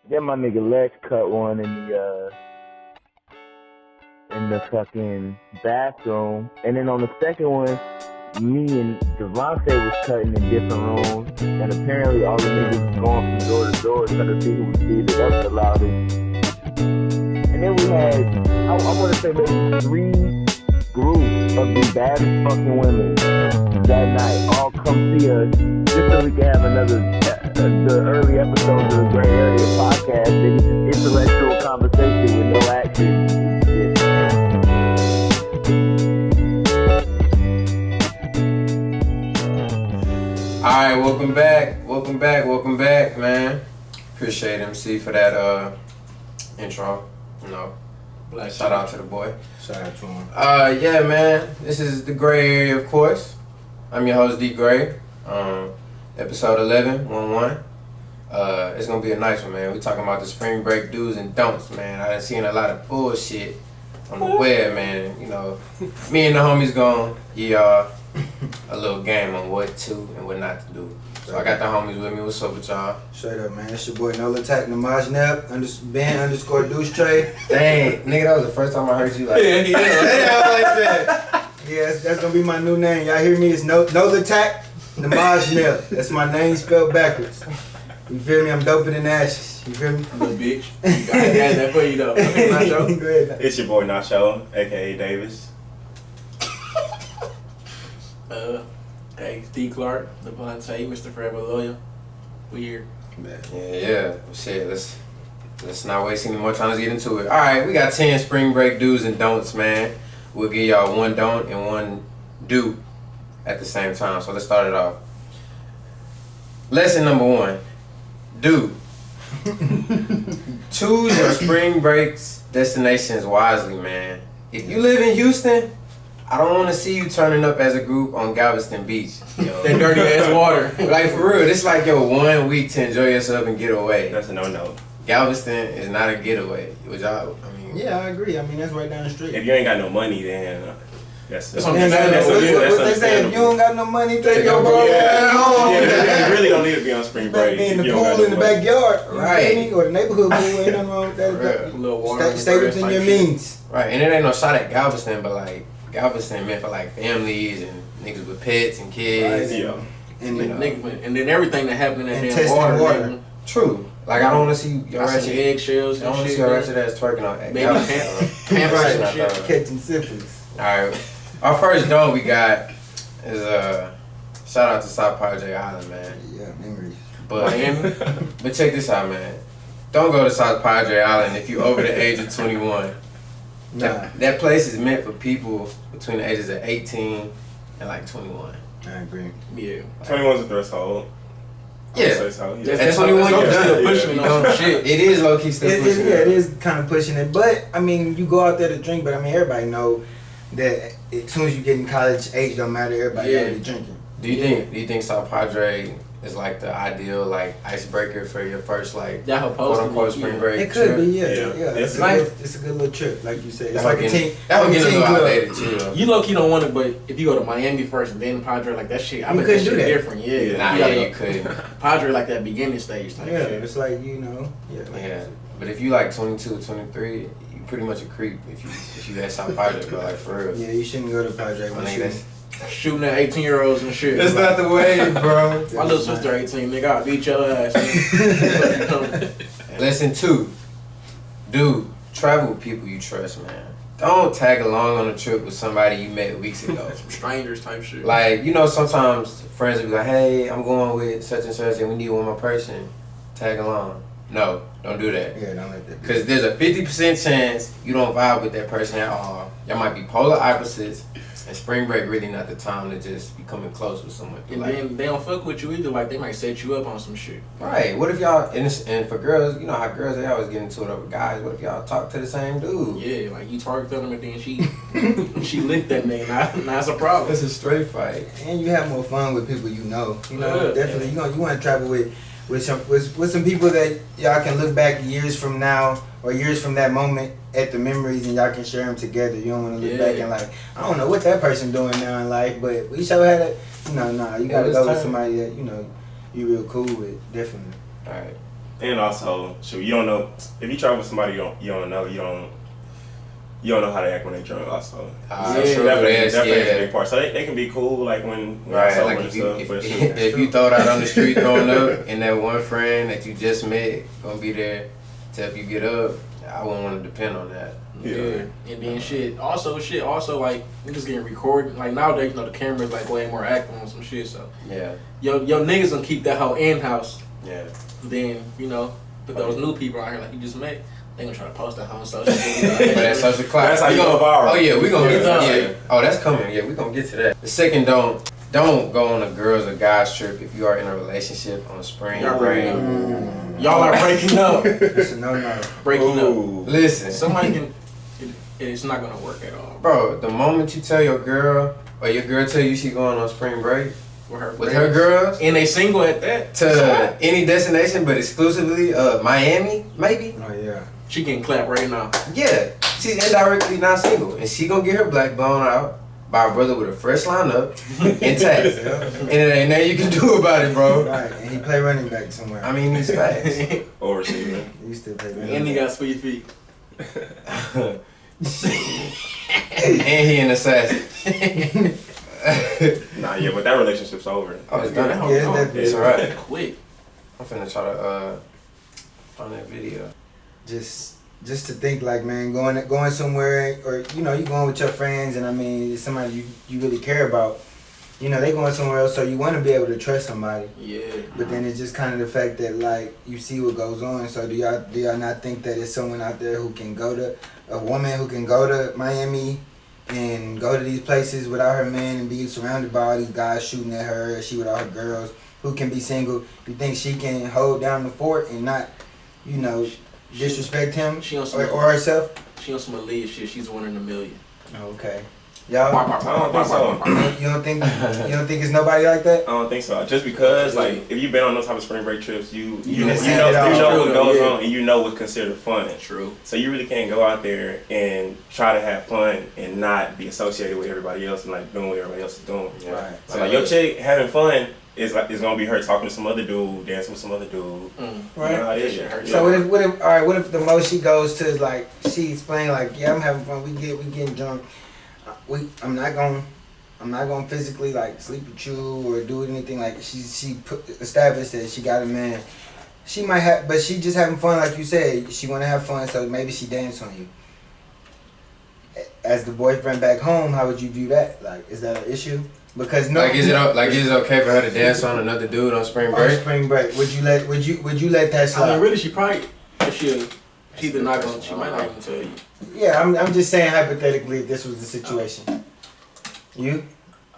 Then my nigga Lex cut one in the fucking bathroom, and then on the second one, me and Devontae was cutting in different rooms, and apparently all the niggas was going from door to door trying to see who was speeding up the loudest. And then we had, I want to say maybe 3 groups of the baddest fucking women that night all come see us just so we can have another, the early episodes of the Gray Area podcast, nigga, just intellectual conversation with no action. Alright, welcome back, man. Appreciate MC for that intro. You know, shout out to the boy. Shout out to him. Yeah, man. This is the Gray Area, of course. I'm your host, D Gray. Episode 11, 1-1. It's gonna be a nice one, man. We talking about the spring break do's and don'ts, man. I done seen a lot of bullshit on the web, man. You know, me and the homies gonna give y'all a little game on what to and what not to do. So I got the homies with me. What's up with y'all? Straight up, man. It's your boy No Attack Namaj Nep, Ben_Deuce Trey. Dang, nigga, that was the first time I heard you like that. Yeah, like that. Yeah, that's gonna be my new name. Y'all hear me? It's No Attack Namaj Nep. That's my name spelled backwards. You feel me? I'm doper than ashes. You feel me? Little bitch. I had that for you though. Nacho. Go ahead. It's your boy Nacho, aka Davis. Hey, Steve Clark, Devontae, Mr. Forever Loyal. We here. Yeah. Well, shit, let's not waste any more time. Let's get into it. All right, we got 10 spring break do's and don'ts, man. We'll give y'all one don't and one do at the same time. So let's start it off. Lesson number 1. Do. Choose your spring breaks destinations wisely, man. If you live in Houston, I don't want to see you turning up as a group on Galveston Beach. Yo. That dirty ass water. Like, for real, this like your 1 week to enjoy yourself and get away. That's a no-no. Galveston is not a getaway. Which I mean, Yeah, I agree. I mean, that's right down the street. If you ain't got no money, then that's What they say, if you don't got no money, take your bro home. Yeah, you really don't need to be on spring break. Be in if the you don't got pool in no the money. backyard, Right. You feel me? Or the neighborhood pool, ain't nothing wrong with that. A little water. Stay within your means. right, and it ain't no shot at Galveston, but like Galveston meant for like families and niggas with pets and kids. Right. Yeah. And You know. And then everything that happened in And that testing damn water. water. True. Like I don't want to see your I seen ratchet. eggshells I don't and want to shit. see your ratchet ass twerking on Baby Galveston. Pampers Right. and shit. catching syphilis. All right. Our first don't we got is shout out to South Padre Island, man. Yeah, memories. But Miami. but check this out, man. Don't go to South Padre Island if you over the age of 21. Nah, That place is meant for people between the ages of 18 and like 21. I agree. Yeah. 21's a threshold. I would Yeah. say so. Yeah. That's- At 21, that's you're still done. pushing You on know, some shit. It is low key still pushing. It is kind of pushing it, but I mean, you go out there to drink, but I mean, everybody know that as soon as you get in college, age don't matter. Everybody Yeah. already drinking. Do you think South Padre is like the ideal like icebreaker for your first like That supposed quote to unquote be, spring yeah. break? It could trip? be, yeah. Yeah. It's a good little trip, like you said. It's That like would a get- team. That would get a team little club. outdated too. Though. You low key don't want it, but if you go to Miami first and then Padre, like that shit, I You bet that couldn't shit do that. different. Yeah. Nah, You yeah, gotta you go could. Padre like that beginning stage type Yeah, shit. it's like yeah. Like Yeah, but if you like 22, 23, you pretty much a creep if you at South Padre, but like for real. Yeah, you shouldn't go to Padre I with think you. that's Shooting at 18-year-olds and shit. that's Like, not the way, bro. my little sister 18, nigga, I'll beat your ass. nigga. Lesson 2. Dude, travel with people you trust, man. Don't tag along on a trip with somebody you met weeks ago. Some strangers type shit. Like, you know, sometimes friends will be like, hey, I'm going with such and such and we need one more person. Tag along. No, don't do that. Yeah, don't let that. Because there's a 50% chance you don't vibe with that person at all. Y'all might be polar opposites. And spring break really not the time to just be coming close with someone. And Like, then they don't fuck with you either. Like they might set you up on some shit. right. What if y'all, and for girls, you know how girls, they always get into it over guys. What if y'all talk to the same dude? Yeah, like you twerked on them and then she licked that nigga. Now it's a problem. That's a straight fight. And you have more fun with people you know. You know, Yeah. definitely. You want to travel with some people that y'all can look back years from now or years from that moment at the memories and y'all can share them together. You don't want to look Yeah. back and like, I don't know what that person doing now in life, but we sure had it. You gotta it's go with time. somebody that you real cool with, definitely. All right. And also, shoot, you don't know if you travel with somebody you don't know how they act when they drunk. Also, that's a big part. So they can be cool like when Right, sober like and if stuff. if you throw that on the street growing up, and that one friend that you just met gonna be there to help you get up, I wouldn't want to depend on that. Yeah. And then also like niggas getting recorded. Like nowadays, the cameras like way more active on some shit. So Yeah, yo niggas gonna keep that whole in house. yeah. Then but those new people out here like you just met, they gonna try to post that whole social media. But that's social clout. That's how you go viral. Oh yeah, we gonna Yeah. yeah. Oh, that's coming. Yeah, we gonna get to that. The second, don't go on a girls or guys trip if you are in a relationship on spring break. Y'all are breaking up. It's a no. Breaking up. Ooh. Listen, Somebody can. It's not gonna work at all. bro, the moment you tell your girl or your girl tell you she going on spring break With her with her girls and they single at that. to any destination but exclusively Miami, maybe. Oh yeah. She can clap right now. Yeah, she's indirectly not single, and she gonna get her black blown out by a brother with a fresh lineup intact, and it ain't nothing you can do about it, bro. Right, and he play running back somewhere. I mean, these facts. Or receiver. He still play running And he back. got sweet feet. And he an assassin. Nah, yeah, but that relationship's over. Oh, it's done. Yeah, it's definitely- It's alright. Quick. I'm finna try to find that video. Just to think like, man, going somewhere, or you going with your friends, and I mean it's somebody you really care about. They going somewhere else, so you want to be able to trust somebody. Yeah. But then it's just kind of the fact that like you see what goes on. So do y'all not think that it's someone out there who can a woman who can go to Miami and go to these places without her man and be surrounded by all these guys shooting at her, she with all her girls who can be single? You think she can hold down the fort and not, disrespect him She on some or herself? She on some elite shit. She's one in a million. Okay. Y'all, I don't think so. you don't think it's nobody like that? I don't think so. Just because, like, if you've been on those type of spring break trips, you done know seen it all. what goes Yeah. on, and you know what's considered fun. True. So you really can't go out there and try to have fun and not be associated with everybody else and like doing what everybody else is doing. Yeah. Right. So like your chick having fun is gonna be her talking to some other dude, dancing with some other dude. Right. You know how it is. That shit hurts. So what if the most she goes to is like she explained like, yeah, I'm having fun, we getting drunk. I'm not gonna physically like sleep with you or do anything. Like she established that she got a man. She might have, but she just having fun, like you said. She want to have fun, so maybe she dance on you. As the boyfriend back home, how would you view that? Like, is that an issue? Because Is it okay for her to dance on another dude on spring on break? spring break, would you let that I slide? mean, really, she probably. She's not gonna. She might not even tell you. Yeah, I'm just saying hypothetically if this was the situation. You?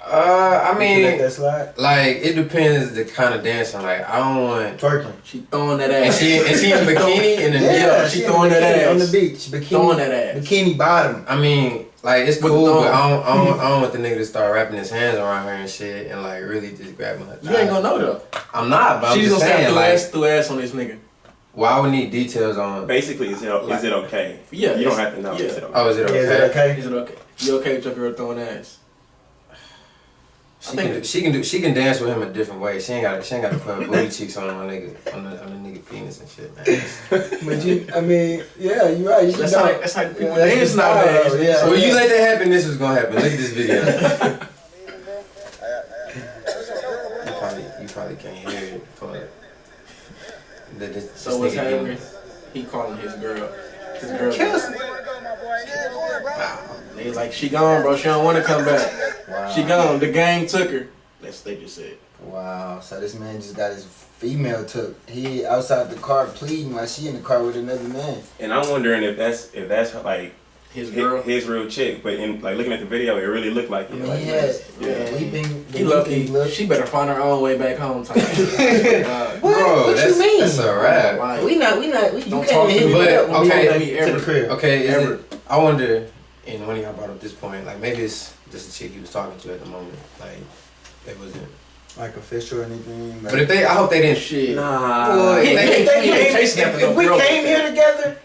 I Would you let mean, that slide? like it depends the kind of dancing. Like I don't want. Twerking. She throwing that And ass. she in bikini in the Yeah, she in throwing that bikini ass. on the beach. Bikini, Throwing that ass. Bikini bottom. I mean, like it's With cool, the but thong. I don't want the nigga to start wrapping his hands around her and shit and like really just grabbing her. You ain't gonna know though. I'm not, but I'm She's just gonna saying say like, through ass on this nigga. well, I would need details on. Basically, is it okay? Yeah, You don't it's- have to know. yeah. Is it okay? Oh, is it Yeah, is okay? it okay? Is it okay? You okay with your girl throwing ass? She can dance with him a different way. She ain't got to put her booty cheeks on the nigga penis and shit, man. But yeah, you're right. You That's should how know. that's how people Yeah, that's dance the style, nowadays. yeah. So when you let that happen, this is gonna happen. Look at this video. you probably can't hear it. So what's happening? He calling his girl. His girl. They like, she gone, bro. She don't want to come back. Wow. She gone. The gang took her. That's what they just said. Wow. So this man just got his female took. He outside the car pleading while she in the car with another man. And I'm wondering if that's like His girl. his real chick. But in like looking at the video, it really looked like it. Like, Yeah. He lucky. She better find her own way back home. Type. Bro, What you mean? That's a wrap. Like, We not. You Don't can't talk even to hit me. me But, up when we okay, go me to ever. the crib. Okay, Ever. I wonder, and when y'all brought up this point, like maybe it's just a chick he was talking to at the moment. Like it wasn't. Like official or anything. Like, But I hope they didn't. shit. nah. Well, He ain't chasing if after no we girl came like here that. together,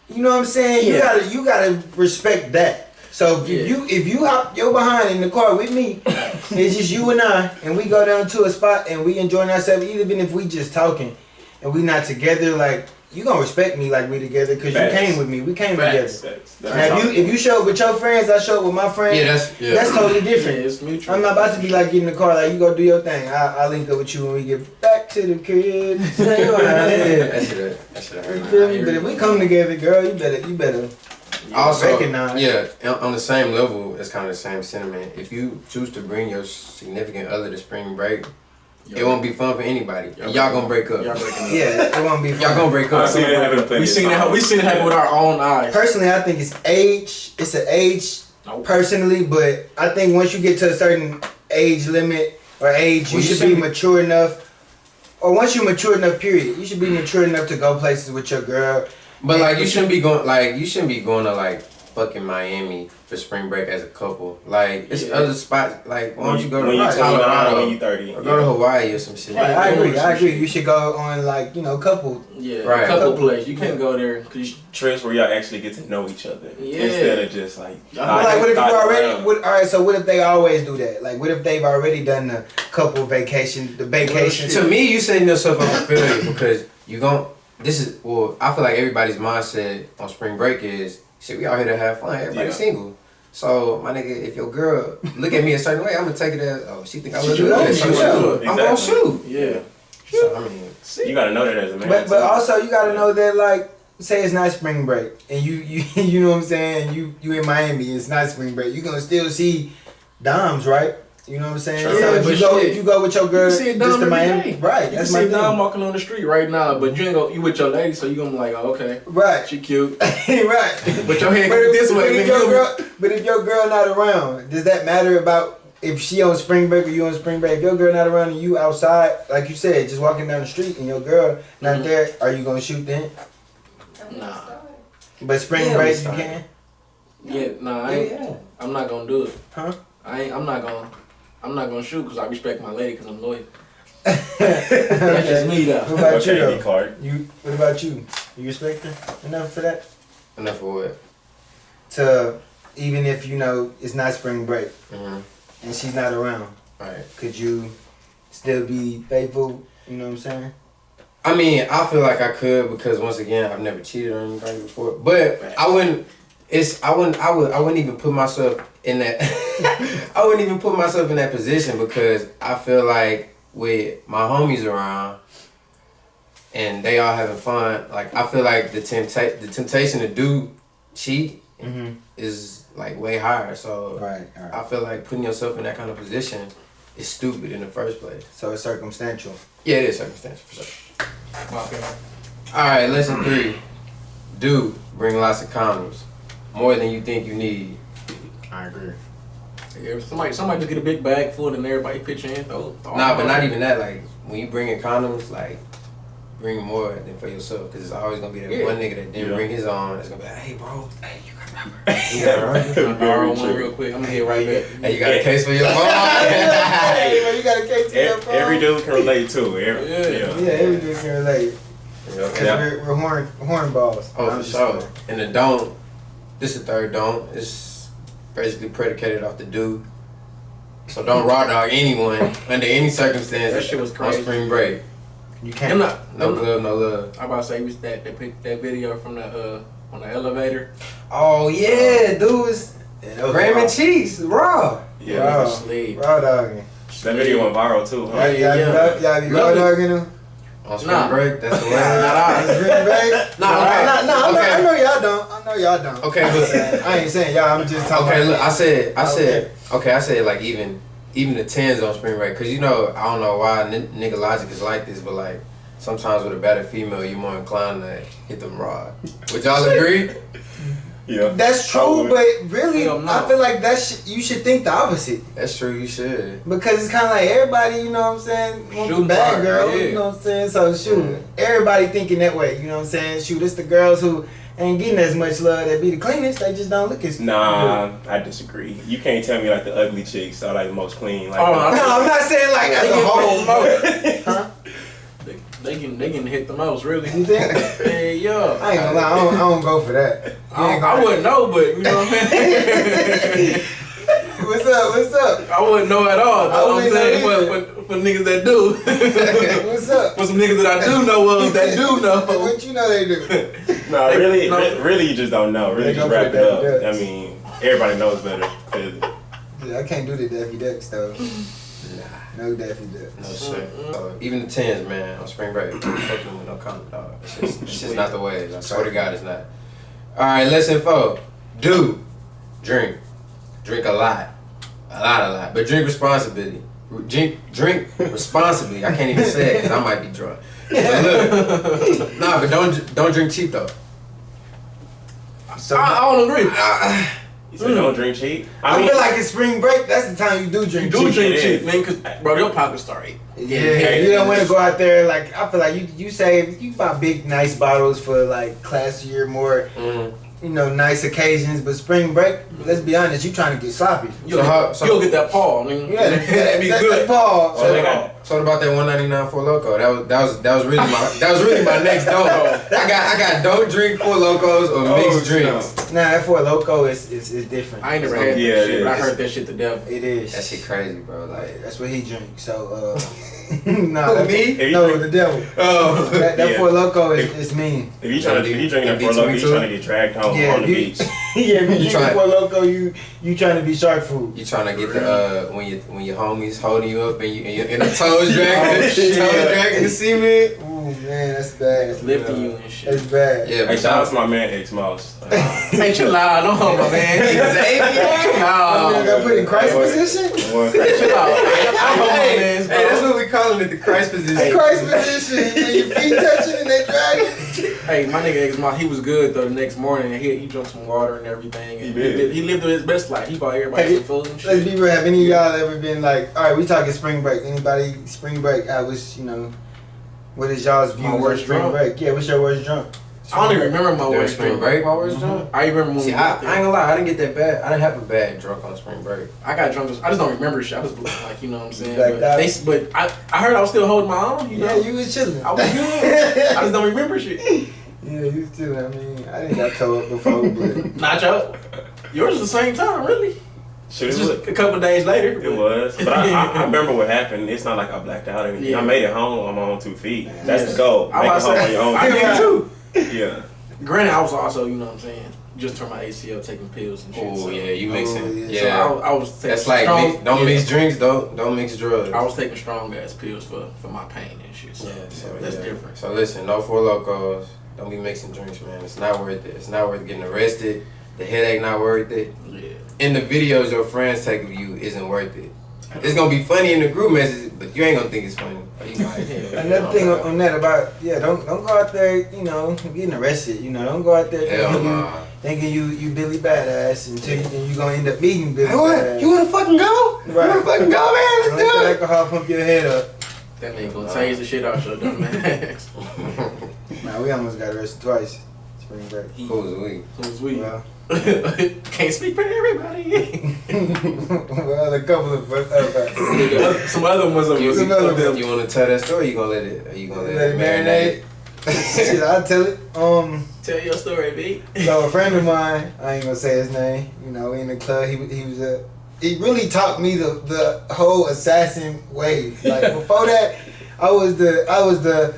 you know what I'm saying? Yeah. You gotta respect that. So if you hop your behind in the car with me, it's just you and I, and we go down to a spot and we enjoying ourselves, even if we just talking, and we not together, like you gonna respect me like we together because you came with me. We came together. Now, if you show up with your friends, I show up with my friends. That's totally different. Yeah, it's mutual. I'm not about to be like, get in the car, like you go do your thing. I'll link up with you when we get back to the crib. That should You feel me? But if we come together, girl, you better also recognize. Yeah, on the same level, it's kind of the same sentiment. If you choose to bring your significant other to spring break, it won't be fun for anybody. Y'all gonna break up. Yeah, it won't be fun. Y'all gonna break up. We seen it happen with our own eyes. Personally, I think it's age. It's an age. Nope. Personally, but I think once you get to a certain age limit or age, you should be mature enough. Or once you're mature enough, period, you should be mature enough to go places with your girl. But like you shouldn't be going to like fucking Miami for spring break as a couple. Like it's other spots. Like why don't you go to Colorado when you 30 or go to Hawaii or some shit? Right, I agree. You should go on like couple. Yeah, right. Couple places. You can't go there because trips where y'all actually get to know each other instead of just like. Like what if you already? All right, so what if they always do that? Like what if they've already done the couple vacation? The vacation. To me, you setting yourself up for failure because you gon' I feel like everybody's mindset on spring break is shit. We out here to have fun. Everybody's single. So my nigga, if your girl look at me a certain way, I'm gonna take it as she think I look good. So I'm gonna shoot. Yeah. So I mean, you gotta know that as a man. But also you gotta know that like say it's not spring break and you you know what I'm saying, you in Miami, it's not spring break, you gonna still see Doms, right? You know what I'm saying? Sure. So if you go with your girl just to Miami, right? You that's can my see thing. Dom walking on the street right now, but you with your lady, so you gonna be like, oh, okay, right? She cute, right? But your head goes this way. But if your girl not around, does that matter about if she on spring break or you on spring break? If your girl not around and you outside, like you said, just walking down the street and your girl not there, are you gonna shoot then? Nah. But spring break you can. Yeah, nah, I'm not gonna do it. Huh? I'm not gonna shoot because I respect my lady because I'm loyal. That's just me though. What about you though? What about you? You respect her enough for that? Enough for what? To even if it's not spring break and she's not around, right? Could you still be faithful? You know what I'm saying? I mean, I feel like I could because once again, I've never cheated on anybody before. But I wouldn't even put myself in that. I wouldn't even put myself in that position because I feel like with my homies around and they all having fun, like I feel like the temptation to do cheat is like way higher. So right. I feel like putting yourself in that kind of position is stupid in the first place. So it's circumstantial. Yeah, it is circumstantial for sure. Alright, lesson 3. Do bring lots of condoms. More than you think you need. I agree. Yeah, somebody just get a big bag full and everybody pitch in. Nah, but not even that. Like when you bring in condoms, like bring more than for yourself, because it's always gonna be that one nigga that didn't bring his own. That's gonna be like, hey bro, hey you got rubber. You got rubber. I'm borrow one real quick. I'm gonna hit right back. Hey, you got a case for your phone? Hey, you got a case for your phone. Every dude can relate too. Every dude can relate. Because we're hornballs. Oh, for sure. And the don't. This is the third don't. It's basically predicated off the do. So don't raw dog anyone under any circumstance. That shit was crazy. On spring break. You can't. No glove, no love. I'm about to say we that video from the on the elevator. Oh yeah, dude was Raymond Cheese raw. Yeah, raw dogging. That video went viral too. Huh? Y'all be raw dogging him. On spring break, that's the way. Spring break? I know y'all don't. Okay, look. I ain't saying y'all, I'm just talking. Okay, look, I said like even the 10s on spring break, cause I don't know why nigga logic is like this, but like sometimes with a better female, you're more inclined to hit them raw. Would y'all agree? Yeah. That's true, but really, I feel like you should think the opposite. That's true, you should. Because it's kind of like everybody, you know what I'm saying, wants the bad girl, you know what I'm saying? So shoot, everybody thinking that way, you know what I'm saying? Shoot, it's the girls who ain't getting as much love that be the cleanest, they just don't look as good. Nah, I disagree. You can't tell me like the ugly chicks are like the most clean. Like, no, I'm not saying like as a whole. Huh? They can hit the most, really. You think? Hey, yo. I ain't gonna lie, I don't go for that. I wouldn't know, but you know what I mean? What's up? What's up? I wouldn't know at all. I I'm wouldn't saying know for niggas that do. What's up? For some niggas that I do know of that do know. What you know they do? No, really, you just don't know. Really, They just go wrap for it up. Daffy Ducks. I mean, everybody knows better. 'Cause Yeah, I can't do the Daffy Ducks though. No Daffy Ducks. No sir. Even the tens, man, on spring break, fucking with no condom, dog. It's just not the way. I swear to God, it's not. All right, lesson 4. Do drink a lot, but drink responsibly. Drink responsibly. I can't even say it because I might be drunk. But look, but don't drink cheap though. So I don't agree. you said don't drink cheap. I feel like it's spring break. That's the time you do drink. You do cheap. drink cheap, man, because bro, your pockets start eating. Yeah, you don't want to go out there like I feel like you save you buy big nice bottles for like classier, more nice occasions. But spring break, let's be honest, you trying to get sloppy. You'll get that Paul. I mean, that'd be good. That Paul. So what about that $1.99 for Loco? That was really my next dope. I got don't drink Four Locos or mixed drinks. Nah, that Four Loco is different. I ain't never had that shit, but I heard that shit to death. It is. That shit crazy, bro. Like That's what he drinks. So nah, me? No, the devil. Oh, That Four Loco is mean. If you drinking that Four Loko, you trying to get dragged home on the beach. Yeah, if you drink Four Loco, you trying to be shark food. You trying to get the when your homies holding you up and you in the toes dragging the cement. Ooh man, that's bad. Lifting you and shit. That's bad. Yeah, Hey, shout out to my man X Mouse. Hey, chill out, no homo, man. Chill out. Got put in Christ position. Chill out. Hey, that's what we calling it, the Christ position. Christ position. And your feet touching and they dragging. Hey, my nigga X-Mouth, he was good though the next morning. He drank some water and everything. And he lived his best life. He bought everybody some food and shit. Let's be real. Have any of y'all ever been like, all right, we talking spring break. Anybody spring break? I was, what is y'all's view of spring break? Yeah, what's your worst drunk? I don't even remember my worst spring break. My worst drunk. I remember when See, I ain't gonna lie, I didn't get that bad. I didn't have a bad drunk on spring break. I got drunk. I just don't remember shit. I was like, you know what I'm saying. Like But I heard I was still holding my own. You know, Yeah, you was chilling. I was good. I just don't remember shit. Yeah, you was chilling. I mean, I didn't got toe up before, but Not y'all. Yours was the same time, really. Shit, It's just a couple of days later. It was, but I remember what happened. It's not like I blacked out or anything. Yeah. I made it home on my own 2 feet. That's the goal. Make it home on your own. I did too. Yeah. Granted, I was also, you know what I'm saying, just turned my ACL taking pills and shit. Oh so. yeah, you mixing. yeah. So Yeah, I was taking that's like strong, don't mix drinks, don't mix drugs. I was taking strong ass pills for my pain and shit. So, that's different. So listen, no Four Locos. Don't be mixing drinks, man. It's not worth it. It's not worth getting arrested. The headache not worth it. Yeah. And the videos your friends take of you isn't worth it. It's gonna be funny in the group message, but you ain't gonna think it's funny. another thing on that about don't go out there, getting arrested. Don't go out there thinking you Billy Badass until you gonna end up beating Billy Badass. You wanna fucking go? Right. You wanna fucking go, man? Don't Let's let do it. alcohol pump your head up. That nigga gonna change the shit out your dumb ass. Nah, we almost got arrested twice. Spring break. Who's we? Who's we? Well, Can't speak for everybody. well, a couple of us. Some other ones of Some other ones. You wanna tell that story? Or you gonna let it Let it marinate. Shit, I'll tell it. Tell your story, B. So a friend of mine, I ain't gonna say his name. We in the club. He really taught me the whole assassin way. Like before that, I was the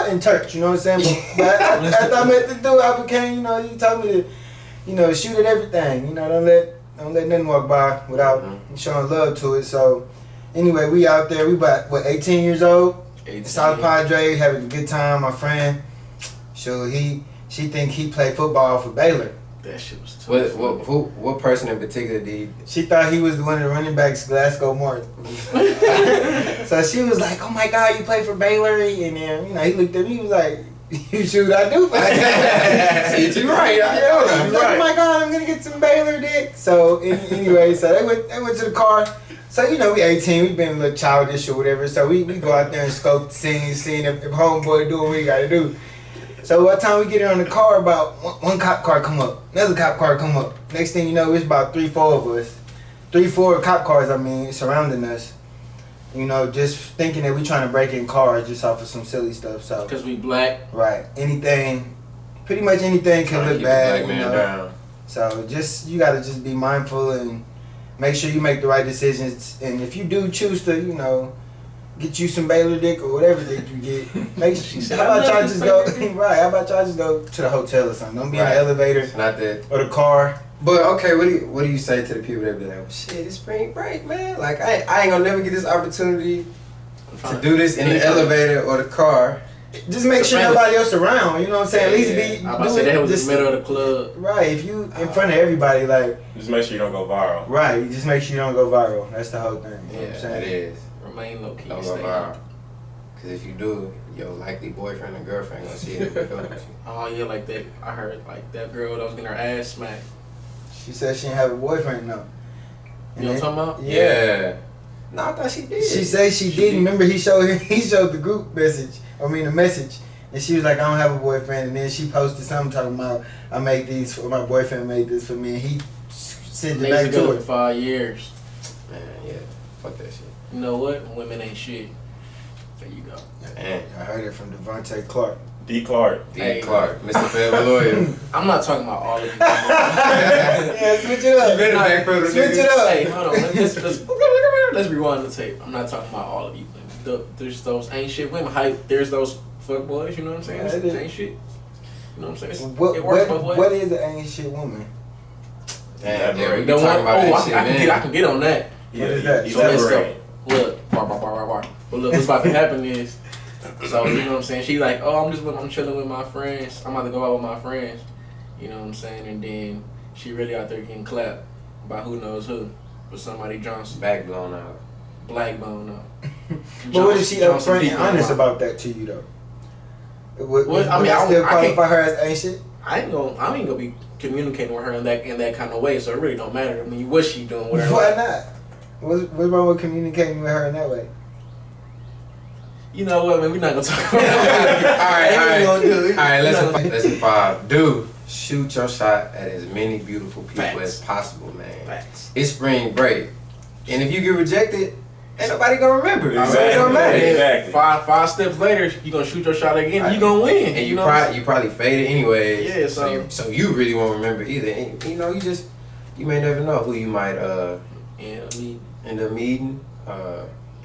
in church. You know what I'm saying? But after I met the dude, I became. He taught me to, shoot at everything. Don't let nothing walk by without showing love to it. So anyway, we out there. We about 18 years old. South Padre, having a good time. My friend, she think he played football for Baylor. That shit was too What person in particular did? She thought he was one of the running backs, Glasgow Martin. So she was like, "Oh my God, you play for Baylor?" And then he looked at me, he was like, "You shoot, I do." See, you right. I was like, "Oh my God, I'm gonna get some Baylor dick." So anyway, so they went to the car. So we 18, we been a little childish or whatever. So we go out there and scope the scene, seeing if homeboy do what we gotta do. So by the time we get in the car, about one cop car come up, another cop car come up. Next thing you know, it's about 3-4 of us. 3-4 cop cars, surrounding us. Just thinking that we trying to break in cars just off of some silly stuff. So because we black. right, pretty much anything can look bad. Black man down. So you gotta just be mindful and make sure you make the right decisions. And if you do choose to, get you some Baylor dick or whatever dick you get, make sure. How about y'all just go right? How about y'all just go to the hotel or something? Don't be in the elevator. It's not that. Or the car. But okay, what do you say to the people that be like, well, shit, it's spring break, man. Like I ain't gonna never get this opportunity to do this in the elevator or the car. Just make sure nobody else around. You know what I'm saying? At least be. I'm about to say that was in the middle of the club. Right. If you in front of everybody, like. Just make sure you don't go viral. Right. Just make sure you don't go viral. That's the whole thing. You know what I'm saying? It is. Remain low key. Don't go viral. Because if you do, your likely boyfriend or girlfriend gonna see it and go with you. Oh yeah, like that. I heard like that girl that was getting her ass smacked. She said she didn't have a boyfriend though. You know what I'm talking about? Yeah. No, I thought she did. She said she didn't. Remember he showed the group message. The message. And she was like, I don't have a boyfriend. And then she posted something talking about, I made these for my boyfriend made this for me. And he sent it back to her. For 5 years. Man, yeah. Fuck that shit. You know what? Women ain't shit. There you go. Man. I heard it from Devontae Clark. D. Clark. D. Clark. Mr. Forever Lawyer. I'm not talking about all of you. Yeah, switch it up. You better back for the Switch it up. Hey, hold on. Let's rewind the tape. I'm not talking about all of you women. There's those ain't shit women. There's those fuck boys. You know what I'm saying? Yeah, ain't shit. You know what I'm saying? What, it works both ways. what is an ain't shit woman? Damn, yeah, we The talking one, about that shit, man. I can get on that. Yeah, What is that? So let's go. elaborate. Look, bar. But look, what's about to happen is, so you know what I'm saying? She like, oh, I'm chilling with my friends. I'm about to go out with my friends. You know what I'm saying? And then she really out there getting clapped by who knows who, but somebody Johnson. Back blown out. Black bone up. But what if she upfront and honest about that to you though? Would I mean, that still I qualify her as ain't shit? I ain't gonna be communicating with her in that kind of way, so it really don't matter. I mean, what she doing with her. Why not? What's wrong with communicating with her in that way? You know what, man? We're not gonna talk about that. Alright, lesson 5. Dude, shoot your shot at as many beautiful people as possible, man. Facts. It's spring break. And if you get rejected, ain't nobody gonna remember. Exactly. It don't matter. Exactly. Five steps later, you gonna shoot your shot again. And you gonna win. And you know probably faded anyways. Yeah, so you really won't remember either. And you may never know who you might end up meeting,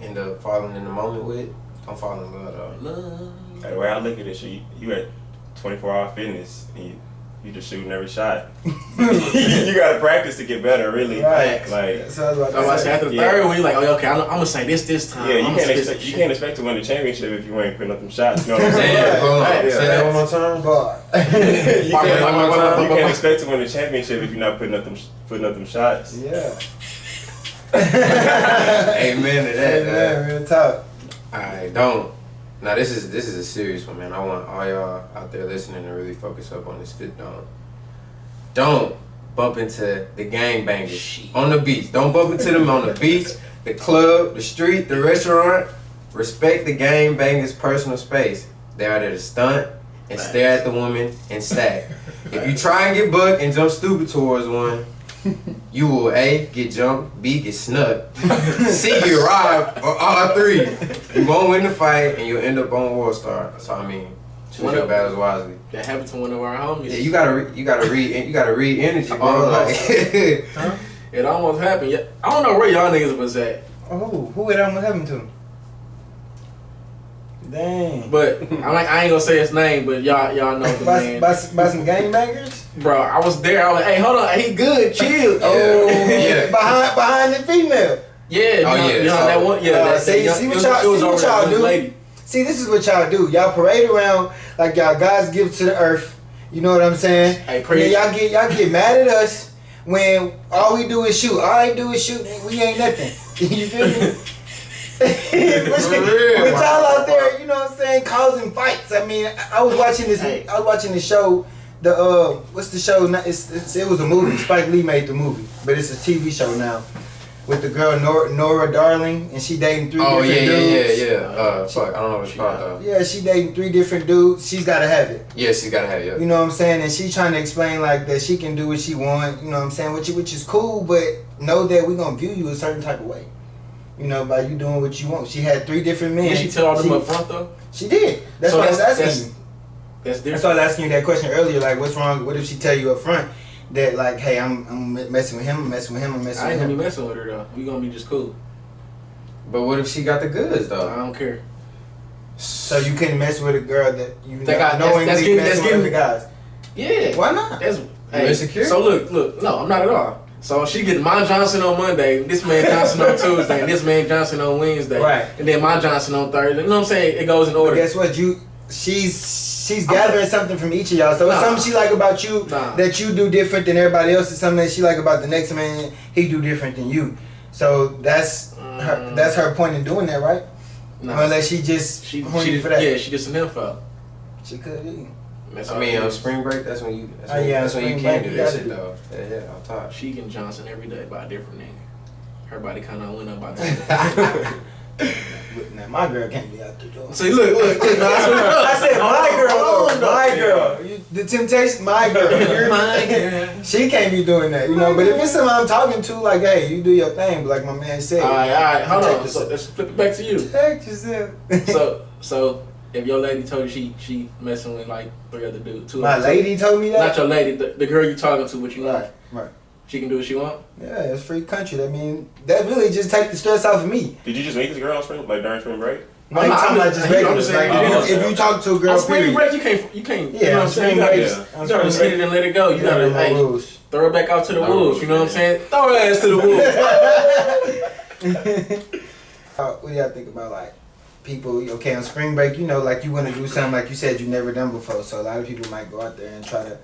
end up falling in the moment with. Don't fall in love though. The way I look at it, you at 24-hour fitness and you just shooting every shot. You gotta practice to get better, really. Right. Like, So I was about So to say. after the third one, you're like, oh, okay, I'm gonna say this time. yeah, I'm you can't expect to win the championship if you ain't putting up them shots. You know what I'm saying? Yeah, hold on. Right. Say that one more time. Bar. You can't expect to win the championship if you're not putting up them shots. Yeah. Amen to that. Amen, real talk. Alright, don't. Now this is a serious one, man. I want all y'all out there listening to really focus up on this fifth dome. Don't bump into the gangbangers on the beach. Don't bump into them on the beach, the club, the street, the restaurant. Respect the gangbangers' personal space. They are there to stunt and stare at the woman and stack. If you try and get bucked and jump stupid towards one, you will A, get jumped, B, get snuck, C, get robbed, or all three. You won't win the fight and you'll end up on World Star. So I mean, choose your battles wisely. That happened to one of our homies. Yeah, you gotta read energy, bro. Like, Huh? It almost happened. Yeah, I don't know where y'all niggas was at, Oh, who it almost happened to? Dang. but I ain't gonna say his name, but y'all know the man. By some gangbangers? Bro, I was there. I was like, hey, hold on, he good, chill. Oh, Yeah. behind the female. Yeah, Oh, yeah, you know so- that one. Yeah, see what y'all do. Lady. See, this is what y'all do. Y'all parade around like y'all God's gift to the earth. You know what I'm saying? Hey, And preach. then y'all get mad at us when all we do is shoot. All I do is shoot. We ain't nothing. You feel me? But y'all out there, you know what I'm saying, causing fights. I mean, I was watching this. Hey. I was watching the show. The what's the show? It was a movie. Spike Lee made the movie, but it's a TV show now. With the girl Nora Darling, and she dating three different dudes. yeah. Fuck, I don't know what it's called though. Yeah, she dating 3 different dudes. She's gotta have it. Yeah, she's gotta have it. You know what I'm saying? And she's trying to explain like that she can do what she want. You know what I'm saying? Which is cool, but know that we gonna view you a certain type of way. You know, by you doing what you want. She had 3 different men. Did she tell all them up front though? She did. That's So what I was asking that's you. That's different. That's why I was asking you that question earlier. Like, what's wrong? What if she tell you up front? that like, hey, I'm messing with him, I'm messing with him, I'm messing I with ain't gonna him. be messing with her though. We gonna be just cool. But what if she got the goods I though? don't care. So you couldn't mess with a girl that you That's knowingly getting- messing with other guys. Yeah. Why not? That's insecure? So look, no, I'm not at all. So she getting my Johnson on Monday, this man Johnson on Tuesday, and this man Johnson on Wednesday, Right. and then my Johnson on Thursday. You know what I'm saying? It goes in But order. guess what? She's gathering something from each of y'all. So it's Nah. something she like about you Nah. that you do different than everybody else. It's something that she like about the next man. He do different than you. So that's her point in doing that, right? Nah. Unless she just horny for that. Yeah, she just an info. She could be. That's I all mean, it on is. spring break, that's when you. Oh, yeah, that's when you spring can break, do you that gotta shit do. though. Yeah, on top. She getting Johnson every day by a different nigga. Her body kind of went up by that. But now my girl can't be out there doing. See, look. I said my girl, Hold though. on, My though. girl. The temptation, my girl. My girl. She can't be doing that, you know. But if it's someone I'm talking to, like, hey, you do your thing, but like my man said. All right, hold protect on. So yourself. let's flip it back to you. Protect yourself. So if your lady told you she messing with like 3 other dudes, 2 My other lady told me that. not your lady, the girl you talking to, what you Right, want, right. she can do what she want. Yeah, it's free country. I mean, that really just take the stress off of me. Did you just meet this girl on spring, like during spring break? No, I'm talking about just I'm regular. just saying, Like, if you talk to a girl, On spring period. break, you can't. Yeah, you know what on I'm saying? spring You gotta, break. just, On you gotta spring just hit break. it and let it go. You Yeah, gotta no hey, rules. throw it back out to the No wolves. rules, You know what I'm yeah. saying? Throw her ass to the wolves. What do y'all think about like people? Okay, on spring break, you know, like you want to do something like you said you never done before. So a lot of people might go out there and try to,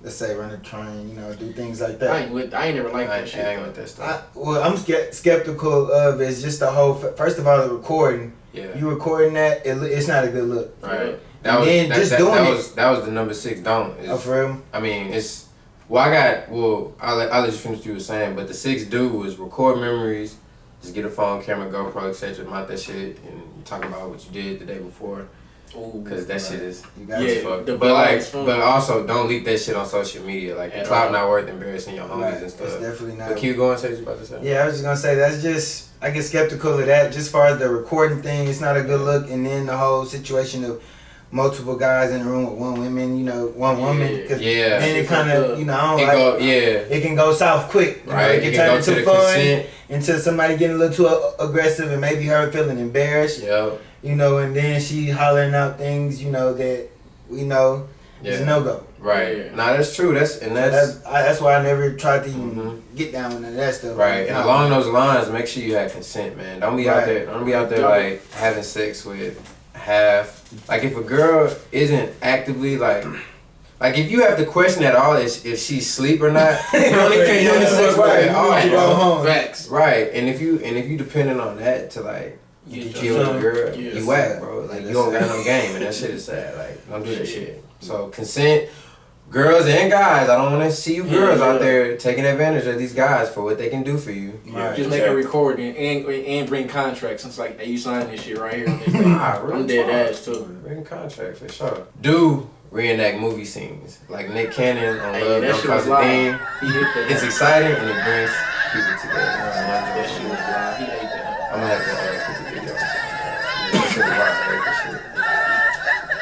let's say, run a train, you know, do things like that. I ain't never liked I that ain't shit. hang with that stuff. I'm skeptical of is just the whole. First of all, the recording. Yeah. You recording that, it's not a good look. Right. And then just doing it. That was the number 6 don't. Oh, for real? I mean, it's. I'll let you finish what you were saying, but the 6 do was record memories, just get a phone, camera, GoPro, etc. Mount that shit, and you talking about what you did the day before. Right. Because that shit is You got Yeah. to fuck. the But like, vibes from- but also don't leak that shit on social media. Like your At clout all. not worth embarrassing your homies Right. and It's stuff. definitely not. But keep going. Say what you about to say. Yeah, I was just gonna say that's just I get skeptical of that. Just far as the recording thing, it's not a good look, and then the whole situation of multiple guys in the room with one woman, you know, one woman, because Yeah. then it kind of, you know, I It don't like. go, yeah. It can go south quick, you know, Right. it can turn go into to the fun, consent. into somebody getting a little too aggressive, and maybe her feeling embarrassed, Yep. you know, and then she hollering out things, you know, that we know is a Yeah. no go. Right. Yeah. Nah, that's true. That's why I never tried to even Mhm. get down with none of that stuff. Right, and Nah. along those lines, make sure you have consent, man. Don't be out Right. there. Don't be out there like having sex with half. Like if a girl isn't actively like if you have to question at all if she's asleep or not, you only can't do this sex with Right, her at you all. need to go home. Facts. Right, and if you depending on that to like Get chill with a girl, Yeah. you whack, bro. Like Yeah, you don't that's got no game, and that shit is sad. Like don't do that Shit. shit. So consent. Girls and guys, I don't want to see you girls out there taking advantage of these guys for what they can do for you. Right. Just make a recording and bring contracts. It's like, hey, you sign this shit right here on this thing. Nah, real I'm dead talk. ass too. Written contract for sure. Do reenact movie scenes like Nick Cannon on Hey, Love that Don't shit Cause was a live. Thing. He hit that. It's exciting and it brings people together. That shit was live. He ate that. I'm gonna have to put the video. That shit was wild, right?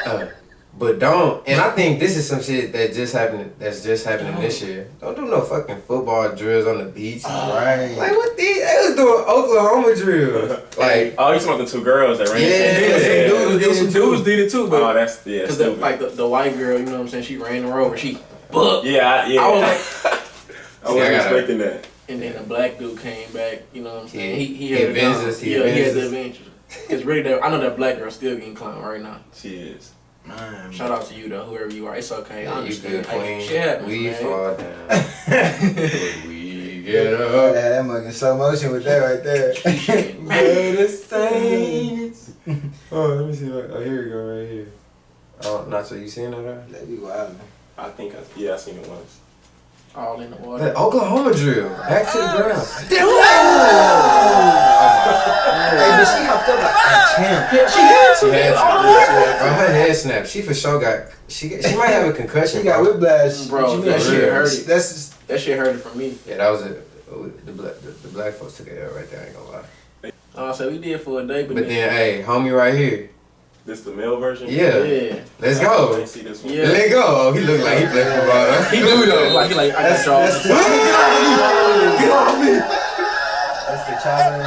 That shit. But don't, and I think this is some shit that just happened. That's just happening this year. Don't do no fucking football drills on the beach. Right. Like what they was doing Oklahoma drills. Like Oh, you talking about the 2 girls that ran? Yeah, Some dudes did it too, Oh, but that's because stupid. the white girl, you know what I'm saying, she ran her over. She booked. Yeah, yeah. I was like, I wasn't expecting that. and then the black dude came back. You know what I'm saying? Yeah. He He had avenged it us, he Yeah, he avenged had the us. adventures. Cause really, I know that black girl still getting clowned right now. She is. Man. Shout out to you though, whoever you are. It's okay. I you understand. good, Hey, queen. shit happens, We man. fall down. But we get Yeah, up. that mug in slow motion with that right there. But the saints. Oh, let me see. Oh, here we go, right here. Oh, not so you seen that? Right? That be wild. I think I seen it once. All in the water. The Oklahoma drill. Back to the ground. Hey, but she hopped up like a champ. Yeah, she had to. She had All to. the way. Bro, her head snapped. She for sure got. She might have a concussion. She got bro. whiplash. Bro, What you that mean? shit hurt it. That's just, That shit hurt it for me. Yeah, that was it. The black folks took it out right there. I ain't gonna lie. So we did for a day, But then, hey, homie, right here. This the male version? Yeah. Let's go. I see this one. Yeah. Let go. Oh, he look like he played football. He do though. Like I got y'all. Get off me! That's the child.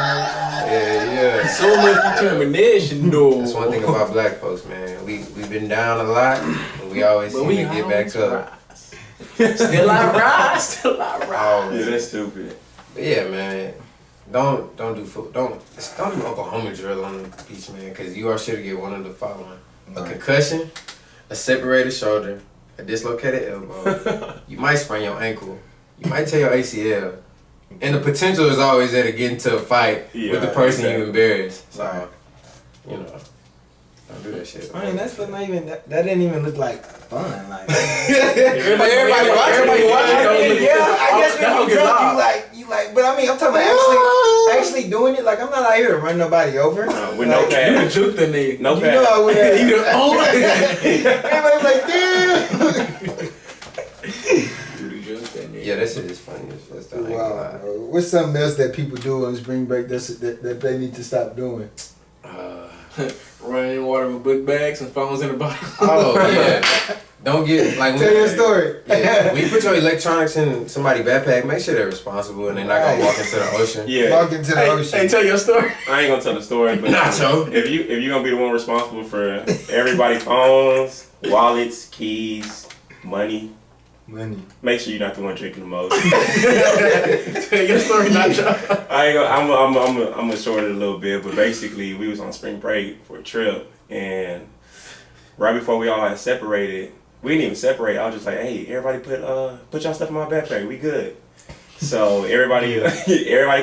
Yeah. So much determination, though. That's one thing about black folks, man. We've been down a lot, and we always seem to get back up. Still I rise. Still I rise. Oh, Yeah, that's stupid. but yeah, man. Don't do don't do Oklahoma drill on the beach, man, because you are sure to get one of the following: a concussion, a separated shoulder, a dislocated elbow. You might sprain your ankle. You might tear your ACL. And the potential is always there to get into a fight with the person you embarrass. So, you know, don't do that shit. I mean, that's not even. That didn't even look like fun. Like Everybody watching. Yeah, I guess when you drunk, you like. But I mean, I'm talking about actually doing it. Like I'm not out here to run nobody over. With no pad. You can juke the nigga. No You pad. know I would have. Oh. Everybody's like, damn. Yeah, that shit is funny as fuck. Though, I ain't gonna Wow, lie. bro. What's something else that people do on spring break that they need to stop doing? Running water with book bags and phones in the bottom. Oh yeah. Don't get like Tell your story. Yeah, when you put your electronics in somebody's backpack, make sure they're responsible and they're not gonna walk into the ocean. Yeah. Walk into the ocean. Hey, tell your story. I ain't gonna tell the story, but Nacho. if you gonna be the one responsible for everybody's phones, wallets, keys, money, make sure you're not the one drinking the most. Tell your story, Nacho. I ain't gonna, I'm gonna shorten it a little bit, but basically we was on spring break for a trip, and right before we all had separated, we didn't even separate. I was just like, hey, everybody put y'all stuff in my backpack. We good. So everybody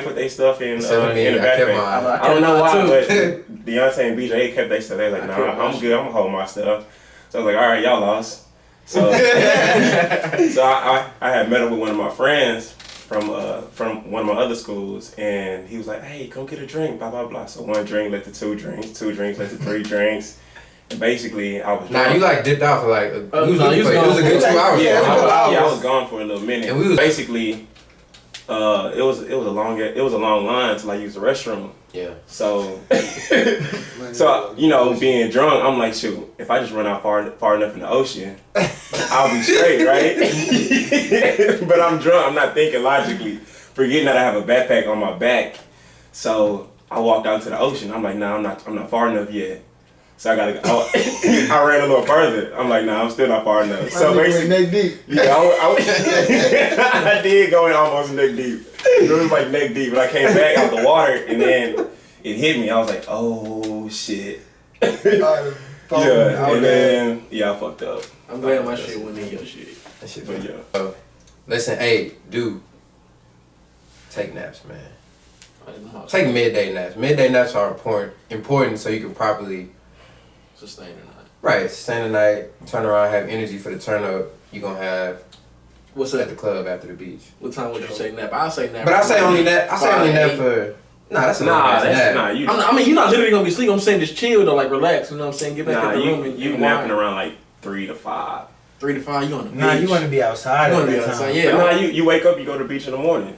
put their stuff in the backpack. I don't know why, but Deontay and BJ kept their stuff. They like, nah, I'm good. I'm gonna hold my stuff. So I was like, all right, y'all lost. So, so I had met up with one of my friends from one of my other schools, and he was like, hey, come get a drink, blah, blah, blah. So one drink led to two drinks led to three drinks. And basically, I was Nah, drunk. you like dipped out for like, it was no, a you was gone good 2 hours. Yeah, bro. I was gone for a little minute. And we was basically, it was a long line till I used the restroom. Yeah. So you know, being drunk, I'm like, shoot, if I just run out far enough in the ocean, I'll be straight, right? But I'm drunk. I'm not thinking logically, forgetting that I have a backpack on my back. So I walked out to the ocean. I'm like, nah, I'm not far enough yet. So I gotta go. I ran a little further. I'm like, nah, I'm still not far enough. So basically, neck deep. yeah, I did go in almost neck deep. It was like neck deep, but I came back out the water and then it hit me. I was like, oh shit. Yeah, and then I fucked up. I'm glad my shit went in your shit. That shit But funny. yeah. Listen, hey, dude, take naps, man. Take midday naps. Midday naps are important so you can properly Sustain or not. right sustain the night, turn around, have energy for the turn up you're gonna have What's at that? the club after the beach. What time would you say nap? I'll say nap. But I say only nap. I say only nap 5, 8. for that's a Nah, long-ass that's nap. not you. I mean, you're not literally gonna be asleep. I'm saying just chill though, like relax. You know what I'm saying? Get back Nah, in the room and you napping around like 3 to 5. 3 to 5. You on the beach? Nah, you want to be outside. You at wanna be that outside, time. yeah. But nah, you wake up, you go to the beach in the morning.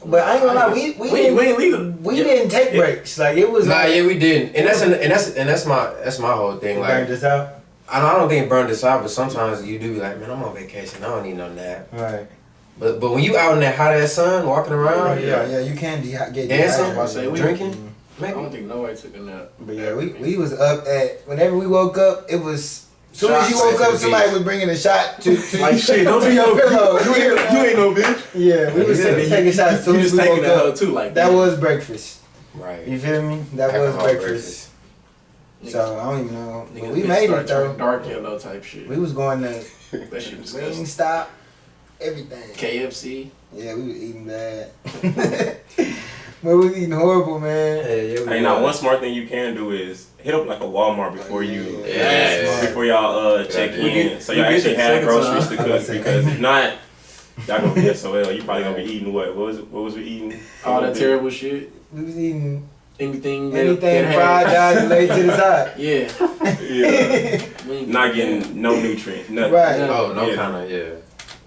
But I ain't gonna lie, we ain't leaving. We didn't take breaks. Like it was. Nah, like, yeah, we didn't, and that's my whole thing. burned Like, us out. I don't think it burned us out, but sometimes you do be like, man, I'm on vacation. I don't need no nap. Right. But when you out in that hot ass sun, walking around, Yeah, you can get dancing, dehydrated. I say we- drinking, I don't think nobody took a nap. But yeah, we was up at whenever we woke up. It was soon as you woke up, somebody was bringing a shot to Like shit, don't to be your no pillow. You ain't no bitch. Yeah, we was Yeah. taking shots as soon You as just we taking woke the hell up. too, like That was breakfast. right? You feel me? That was Alcohol breakfast. So I don't even know. But Niggas we bitch made start it though. turning dark yellow type shit. We was going to That shit was disgusting. Wingstop, everything. KFC. Yeah, we was eating bad. But we was eating horrible, man. Hey, now one smart thing you can do is hit up like a Walmart before you Yeah. before y'all check in, so y'all actually have groceries to cook. Because if not, y'all gonna be SOL. You probably gonna be eating what? What was we eating? All that terrible shit. We was eating Anything anything fried, died, and laid to the side. Yeah. Yeah. Not getting no nutrients. Nothing. Right. Oh, no Yeah. kind of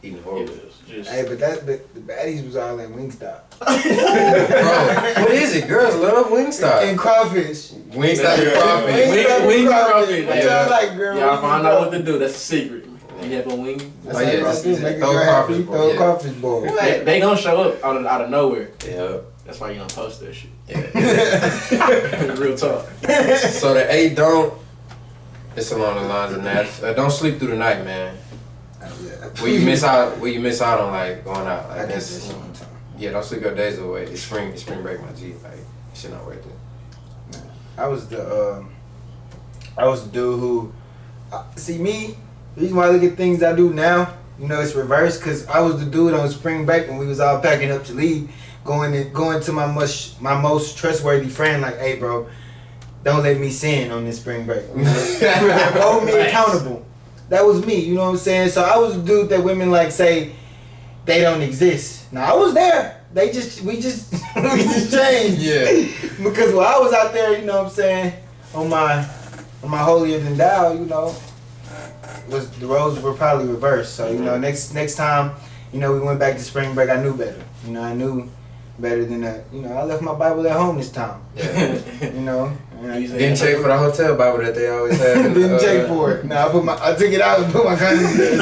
eating horrible. Just Hey, but the baddies was all in Wingstop. Bro, what is it? Girls love Wingstop. And crawfish. Wingstop and crawfish. Wing crawfish. What Yeah. y'all like, girl? y'all find out what to do. That's a secret. You have a wing. That's Oh, yeah, like just crawfish. Make a throw girl crawfish happy, ball, throw a yeah. crawfish ball. They gonna show up out of nowhere. Yeah. That's why you don't post that shit. Yeah. Real talk. So the 8 don't. It's along the lines of that. Don't sleep through the night, man. Where you miss out on like going out. Like I did that's this one time. yeah. Don't sleep your days away. It's spring break, my G. Like shit not worth it. I was the dude who see me. The reason why I look at things I do now, you know, it's reversed because I was the dude on spring break when we was all packing up to leave, going to my most trustworthy friend like, hey bro, don't let me sin on this spring break. You know? Hold me accountable. That was me, you know what I'm saying? So I was the dude that women like say they don't exist. Now I was there. We just changed. Yeah. Because while I was out there, you know what I'm saying, on my holier than thou, you know, the roles were probably reversed. So, you know, next time, you know, we went back to spring break, I knew better. You know, I knew better than that. You know, I left my Bible at home this time. Yeah. You know. And I Didn't check for the hotel Bible that they always have. didn't check for it. No, I took it out and put my condoms in.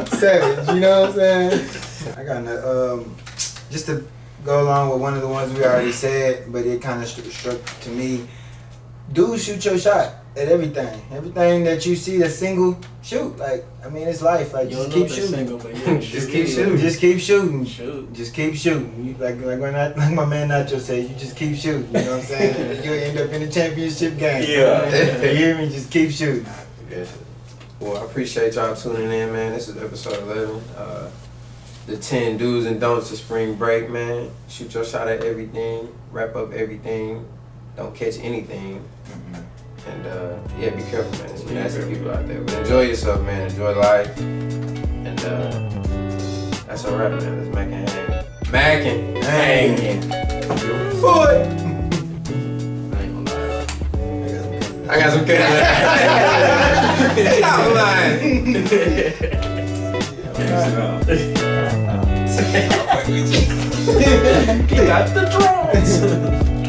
Savage, you know what I'm saying? I got just to go along with one of the ones we already said, but it kind of struck to me. Dude, shoot your shot at everything. Everything that you see that's single, shoot. Like, I mean, it's life. Like, You just don't know keep if they're shooting. single, but yeah, Just shoot. keep shooting. Just keep shooting. Shoot. Just keep shooting. You, like my man Nacho says, you just keep shooting. You know what I'm saying? You'll end up in the championship game. Yeah. You hear me? Just keep shooting. Yes. Well, I appreciate y'all tuning in, man. This is episode 11. The 10 do's and don'ts of spring break, man. Shoot your shot at everything. Wrap up everything. Don't catch anything. And yeah, be careful, man. There's some nasty people out there. But enjoy yourself, man. Enjoy life. And that's a wrap, man. Let's make it hang. Mackin'. Hanging. Boy. I ain't gonna lie. I got some kids. Stop lying. He got the drones.